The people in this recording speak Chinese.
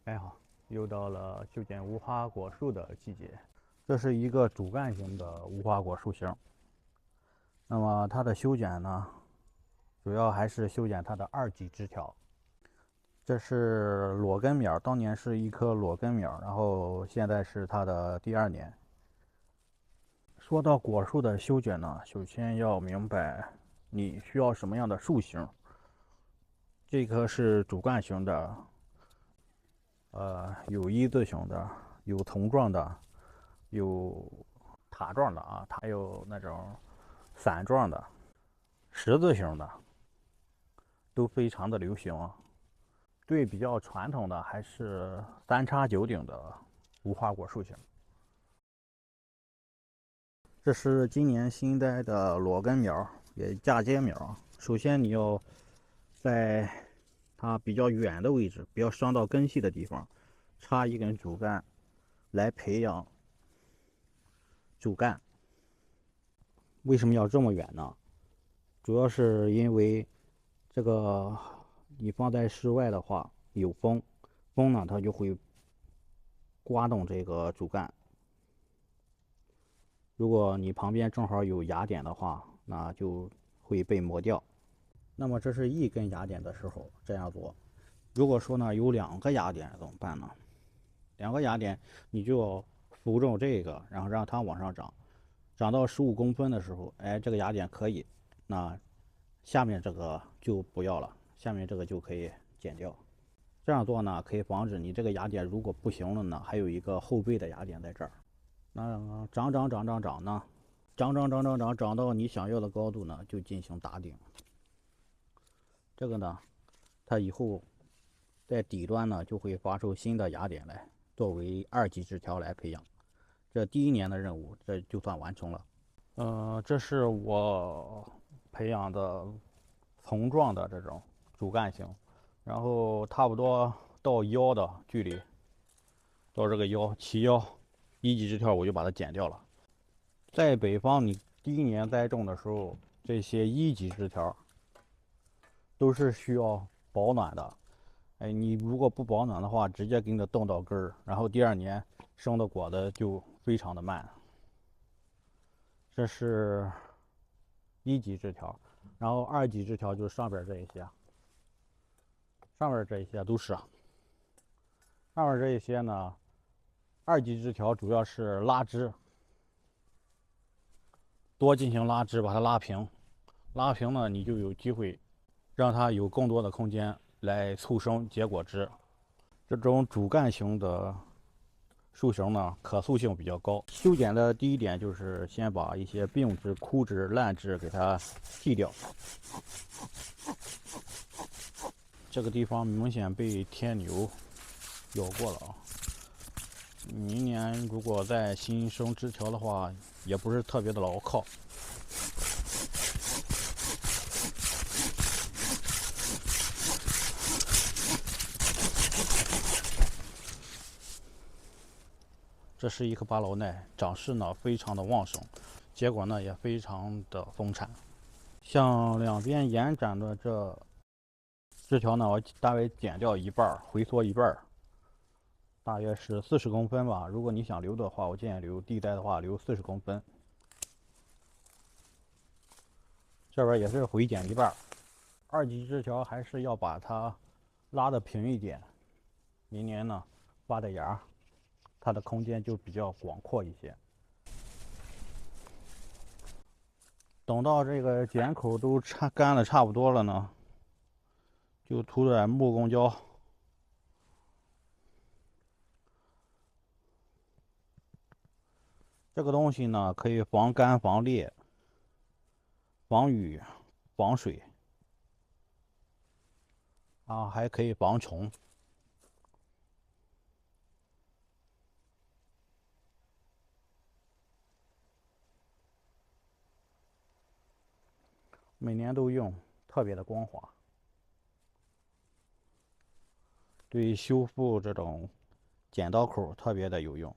哎好，又到了修剪无花果树的季节。这是一个主干型的无花果树型。那么它的修剪呢，主要还是修剪它的二级枝条。这是裸根苗，当年是一棵裸根苗，然后现在是它的第2年。说到果树的修剪呢，首先要明白你需要什么样的树型。这棵是主干型的，有一字形的，有丛状的，有塔状的啊，还有那种伞状的、十字形的，都非常的流行啊。对比较传统的还是3插9顶的无花果树型。这是今年新栽的裸根苗，也嫁接苗。首先你要在它比较远的位置，不要伤到根系的地方，插一根主干来培养主干。为什么要这么远呢？主要是因为这个你放在室外的话，有风，风呢它就会刮动这个主干。如果你旁边正好有芽点的话，那就会被磨掉。那么这是一根芽点的时候这样做。如果说呢有2个芽点怎么办呢？2个芽点你就要扶正这个，然后让它往上长，长到15公分的时候，哎，这个芽点可以，那下面这个就不要了，下面这个就可以剪掉。这样做呢，可以防止你这个芽点如果不行了呢，还有一个后备的芽点在这儿。那长呢，长到你想要的高度呢，就进行打顶。这个呢，它以后在底端呢就会发出新的芽点来，作为2级枝条来培养。这第1年的任务，这就算完成了。这是我培养的丛状的这种主干型，然后差不多到腰的距离，到这个腰齐腰1级枝条我就把它剪掉了。在北方，你第1年栽种的时候，这些1级枝条都是需要保暖的。哎，你如果不保暖的话，直接给你冻到根儿，然后第2年生的果子就非常的慢。这是1级枝条，然后2级枝条就是上边这一些，上边这一些都是。上面这一些呢，2级枝条主要是拉枝，多进行拉枝，把它拉平。拉平呢，你就有机会让它有更多的空间来促生结果枝。这种主干型的树型呢，可塑性比较高。修剪的第1点就是先把一些病枝、枯枝、烂枝给它剃掉。这个地方明显被天牛咬过了啊！明年如果再新生枝条的话，也不是特别的牢靠。这是一棵巴劳奈，长势呢非常的旺盛，结果呢也非常的丰产。像两边延展的这枝条呢，我大约剪掉一半，回缩一半，大约是40公分吧。如果你想留的话，我建议留地栽的话留40公分。这边也是回剪一半。2级枝条还是要把它拉得平一点，明年呢发的芽，它的空间就比较广阔一些。等到这个剪口都干的差不多了呢，就涂点木工胶。这个东西呢，可以防干、防裂、防雨、防水啊，还可以防虫。每年都用，特别的光滑，对修复这种剪刀口特别的有用。